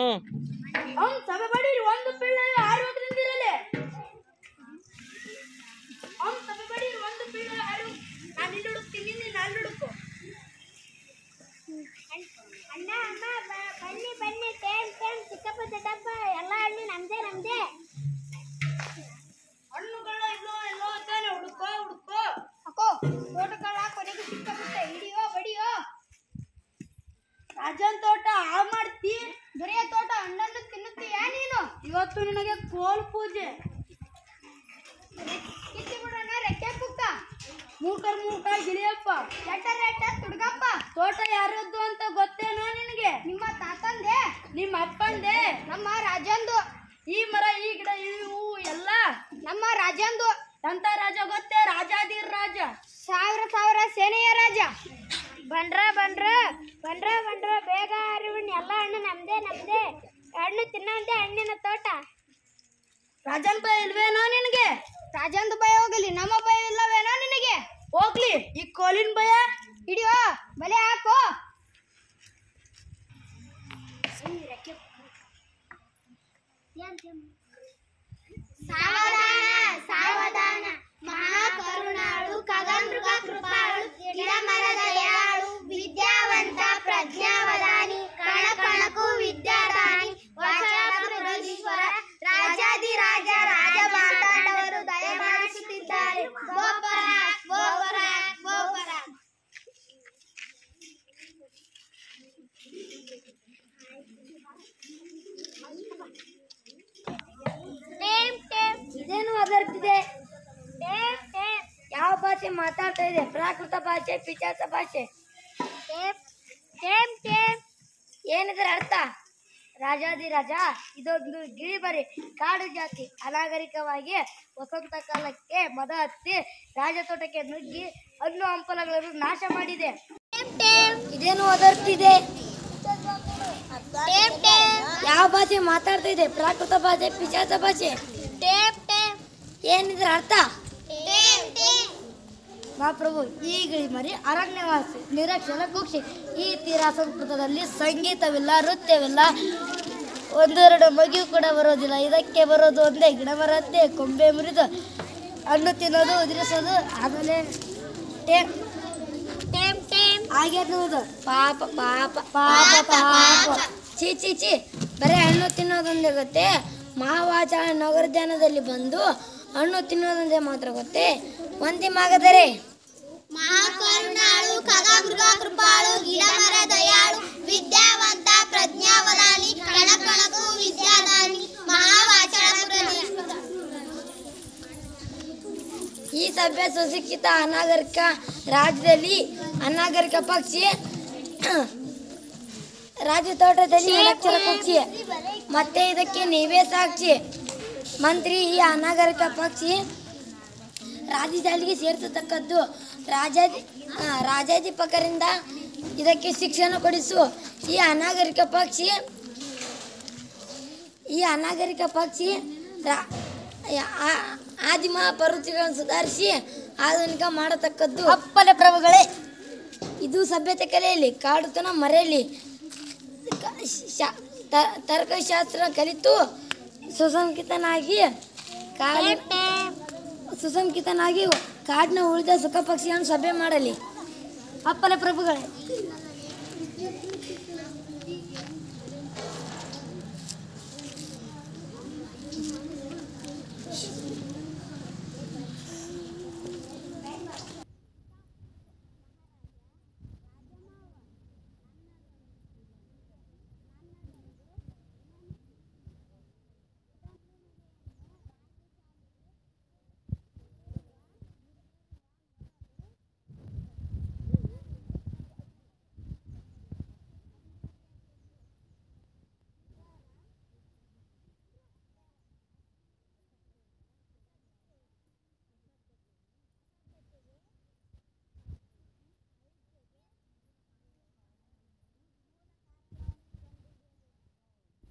ಅವ್ನು ಸಭೆ ಮಾಡಿ ಒಂದು ಪಿಳ್ಳೆ 60 ಇರಲಿ. ಅವ್ನು ಸಭೆ ಮಾಡಿ ಒಂದು ಪಿಳ್ಳೆ 60. ನಾನು ಇಲ್ಲಿ ಹುಡುಕ್ತೀನಿ, ನೀನು ಅಲ್ಲಿ ಹುಡುಕು. ಅಣ್ಣ ಅಮ್ಮ ಬನ್ನಿ ಬನ್ನಿ, ಟೇಮ್ ಚಿಕ್ಕಪ್ಪ ದೊಡ್ಡಪ್ಪ ಎಲ್ಲ ಹಣ್ಣು ನಮ್ದೇ. ಹಣ್ಣುಗಳ ಎಲ್ಲೋ ತಾನೆ, ಹುಡುಕೋ ಅಕ್ಕೋ ತೋಟಗಳ ಕೊನೆಗೆ ಸಿಕ್ಕಬಿಟ್ಟೆ, ಹಿಡಿಯೋ ಬಡಿಯೋ. ರಾಜನ್ ತೋಟ ಹಾಳು ಮಾಡ್ತಿ, ದೊರೆಯ ತೋಟ ಹಣ್ಣನ್ನು ತಿನ್ನುತ್ತೀಯ ನೀನು. ಇವತ್ತು ನಿನಗೆ ಕೋಲ್ ಪೂಜೆ. ಕಿತ್ತಿ ಬಿಡೋಣ ರೆಕ್ಕೆ ಪುಕ್ಕ, ಮೂಟ ಗಿಳಿಯಪ್ಪ, ರೆಟ್ಟ ತುಡ್ಗಪ್ಪ. ತೋಟ ಯಾರದ್ದು ಅಂತ ಗೊತ್ತೇನೋ ನಿನಗೆ? ನಿಮ್ಮ ತಾತಂದೆ, ನಿಮ್ಮ ಅಪ್ಪಂದೆ. ನಮ್ಮ ರಾಜಂದು. ಈ ಮರ ಈ ಗಿಡ ಇವು ಎಲ್ಲ ನಮ್ಮ ರಾಜಂದು. ಎಂತ ರಾಜ ಗೊತ್ತೇ? ರಾಜಾದಿರ್ ರಾಜ, ಸಾವಿರ ಸೇನೆಯ ರಾಜ. ಬಂದ್ರ ಬೇಗ ಅರಿವಿನ ಎಲ್ಲ ಹಣ್ಣು ನಮ್ದೇ. ಹಣ್ಣು ತಿನ್ನೋಂತೆ ಹಣ್ಣಿನ ತೋಟ. ರಾಜನ್ ಭಯ ಇಲ್ವೇನೋ ನಿನಗೆ? ರಾಜಂದು ಭಯ ಹೋಗಲಿ, ನಮ್ಮ ಭಯ ಇಲ್ಲವೇನೋ ನಿನಗೆ? ಹೋಗ್ಲಿ, ಈ ಕೋಲಿನ ಭಯ. ಹಿಡಿಯೋ ಬಲೆ ಹಾಕೋ. ಸಾವಧಾನ ಮಹಾಕರುಣಾಳು ಖಗಮೃಗ ಕೃಪಾಳು ಗಿಡಮರ ದಯಾಳು ವಿದ್ಯಾವಂತ ಪ್ರಜ್ಞಾವಧಾನಿ ಕಣಕಣಕು ವಿದ್ಯಾದಾನಿ ವಾಚಾಪುರೀಶ್ವರ ರಾಜಾದಿರಾಜ ರಾಜ ಮಾತಾಡವರು ದಯಮಾಡಿಸುತ್ತಿದ್ದಾರೆ. ಗೋಪರ ಇದೇನು ಅದರ್ತಿದೆ? ಯಾವ ಭಾಷೆ ಮಾತಾಡ್ತಾ ಇದೆ? ಪ್ರಾಕೃತ ಭಾಷೆ, ಪಿಚಾಸ ಭಾಷೆ? ಏನಿದ್ರ ಅರ್ಥ? ರಾಜಾದಿರಾಜ, ಇದೊಂದು ಗಿಳಿಬರಿ ಕಾಡು ಜಾತಿ ಅನಾಗರಿಕವಾಗಿ ವಸಂತ ಕಾಲಕ್ಕೆ ಮದ ಹತ್ತಿ ರಾಜ ತೋಟಕ್ಕೆ ನುಗ್ಗಿ ಹಣ್ಣು ಹಂಪಲಗಳನ್ನು ನಾಶ ಮಾಡಿದೆ. ಇದೇನು ಅದರ್ತಿದೆ? ಯಾವ ಭಾಷೆ ಮಾತಾಡ್ತಾ ಇದೆ? ಪ್ರಾಕೃತ ಭಾಷೆ, ಪಿಚಾಸ ಭಾಷೆ? ಏನಿದ್ರ ಅರ್ಥ? ಮಹಾಪ್ರಭು, ಈ ಗಿಳಿಮರಿ ಅರಣ್ಯವಾಸಿ, ನಿರಕ್ಷರ ಕುಕ್ಷಿ. ಈ ತೀರಾ ಸಂಸ್ಕೃತದಲ್ಲಿ ಸಂಗೀತವಿಲ್ಲ, ನೃತ್ಯವಿಲ್ಲ, ಒಂದೆರಡು ಮಗಿಯೂ ಕೂಡ ಬರೋದಿಲ್ಲ. ಇದಕ್ಕೆ ಬರೋದು ಒಂದೇ, ಗಿಡಮರದ್ದೇ ಕೊಂಬೆ ಮುರಿದು ಹಣ್ಣು ತಿನ್ನೋದು, ಉದುರಿಸೋದು, ಆಮೇಲೆ ಹಾಗೆನ್ನುವುದು. ಪಾಪ ಪಾಪ ಪಾಪ ಪಾಪ, ಚೀ ಬರೀ ಹಣ್ಣು ತಿನ್ನೋದೊಂದೇ ಗೊತ್ತೇ? ಮಹಾವಾಚಾಳ ನಗರಧ್ಯಾನದಲ್ಲಿ ಬಂದು ಹಣ್ಣು ತಿನ್ನೋದೊಂದೇ ಮಾತ್ರ ಗೊತ್ತೇ? ಒಂದಿಮಾಗದರೆ ಮಹಾಕರುಣಾಳು ಖಗಮೃಗ ಕೃಪಾಳು ಗಿಡಮರ ದಯಾಳು ವಿದ್ಯಾವಂತ ಪ್ರಜ್ಞಾವಧಾನಿ ಕಣಕಣಕು ವಿದ್ಯಾದಾನಿ ಮಹಾವಾಚಾಳಪುರೀಶ್ವರ. ಈ ಸಭ್ಯ ಸುಶಿಕ್ಷಿತ ಅನಾಗರಿಕ ರಾಜ್ಯದಲ್ಲಿ ಅನಾಗರಿಕ ಪಕ್ಷಿ, ರಾಜ ತೋಟದಲ್ಲಿ ನಿರಕ್ಷರ ಪಕ್ಷಿ, ಮತ್ತೆ ಇದಕ್ಕೆ ನೀವೇ ಸಾಕ್ಷಿ. ಮಂತ್ರಿ, ಈ ಅನಾಗರಿಕ ಪಕ್ಷಿ ರಾಜ್ಯದಲ್ಲಿಗೆ ಸೇರಿಸತಕ್ಕದ್ದು. ರಾಜಾಧಿಪಕರಿಂದ ಇದಕ್ಕೆ ಶಿಕ್ಷಣ ಕೊಡಿಸು. ಈ ಅನಾಗರಿಕ ಪಕ್ಷಿ ಆದಿಮ ಪರ್ವತಗಳನ್ನು ಸುಧಾರಿಸಿ ಆಧುನಿಕ ಮಾಡತಕ್ಕದ್ದು. ಅಪ್ಪಲೆ ಪ್ರಭುಗಳೇ, ಇದು ಸಭ್ಯತೆ ಕಲೆಯಲ್ಲಿ ಕಾಡುತನ ಮರೆಯಲಿ. ತರ್ಕಶಾಸ್ತ್ರ ಕಲಿತು ಸುಸಂಸ್ಕೃತನಾಗಿ ಕಾಡಿನ ಉಳಿದ ಸುಖ ಪಕ್ಷಿಯನ್ನು ಸಭೆ ಮಾಡಲಿ. ಅಪ್ಪಲೆ ಪ್ರಭುಗಳೇ.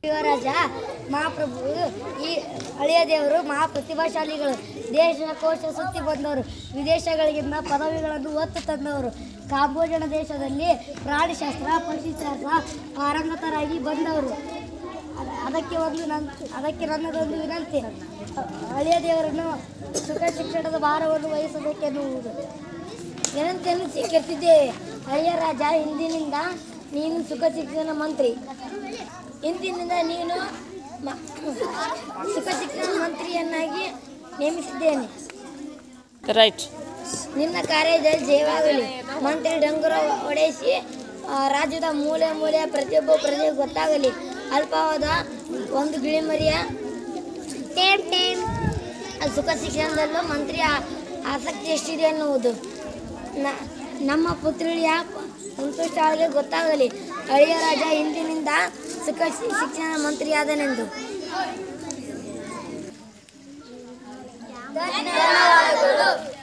ಯುವರಾಜ ಮಹಾಪ್ರಭು ಈ ಹಳೆಯ ದೇವರು ಮಹಾಪ್ರತಿಭಾಶಾಲಿಗಳು. ದೇಶ ಕೋಶ ಸುತ್ತಿ ಬಂದವರು, ವಿದೇಶಗಳಿಗಿಂತ ಪದವಿಗಳನ್ನು ಒತ್ತು ತಂದವರು. ಕಾಂಬೋಜನ ದೇಶದಲ್ಲಿ ಪ್ರಾಣಿಶಾಸ್ತ್ರ, ಪಕ್ಷಿಶಾಸ್ತ್ರ ಪಾರಂಗತರಾಗಿ ಬಂದವರು. ಅದಕ್ಕೆ ನನ್ನದೊಂದು ವಿನಂತಿ, ಹಳೆಯ ದೇವರನ್ನು ಸುಖ ಶಿಕ್ಷಣದ ಭಾರವನ್ನು ವಹಿಸಬೇಕೆನ್ನುವುದು ವಿನಂತಿಯನ್ನು ಸ್ವೀಕರಿಸಿದ್ದೇವೆ. ಹಳೆಯ ರಾಜ, ಇಂದಿನಿಂದ ನೀನು ಸುಖ ಶಿಕ್ಷಣ ಮಂತ್ರಿ. ಇಂದಿನಿಂದ ನೀನು ಸುಖ ಶಿಕ್ಷಣ ಮಂತ್ರಿಯನ್ನಾಗಿ ನೇಮಿಸಿದ್ದೇನೆ. ರೈಟ್. ನಿನ್ನ ಕಾರ್ಯದಲ್ಲಿ ಜಯವಾಗಲಿ. ಮಂತ್ರಿ ಡಂಗುರ ಹೊಡೆಸಿ ರಾಜ್ಯದ ಮೂಲೆ ಮೂಲೆಯ ಪ್ರತಿಯೊಬ್ಬ ಪ್ರಜೆಗೆ ಗೊತ್ತಾಗಲಿ. ಅಲ್ಪಾವಧ ಒಂದು ಗಿಳಿಮರಿಯ ಸುಖ ಶಿಕ್ಷಣದಲ್ಲೂ ಮಂತ್ರಿಯ ಆಸಕ್ತಿ ಎಷ್ಟಿದೆ ಎನ್ನುವುದು ನಮ್ಮ ಪುತ್ರಿಯ ಸಂತುಷ್ಟಾಳಿಗೆ ಗೊತ್ತಾಗಲಿ. ಹಳೆಯ ರಾಜ ಇಂದಿನಿಂದ ಸುಖ ಶಿಕ್ಷಣ ಮಂತ್ರಿಯಾದನೆಂದು. ಧನ್ಯವಾದಗಳು.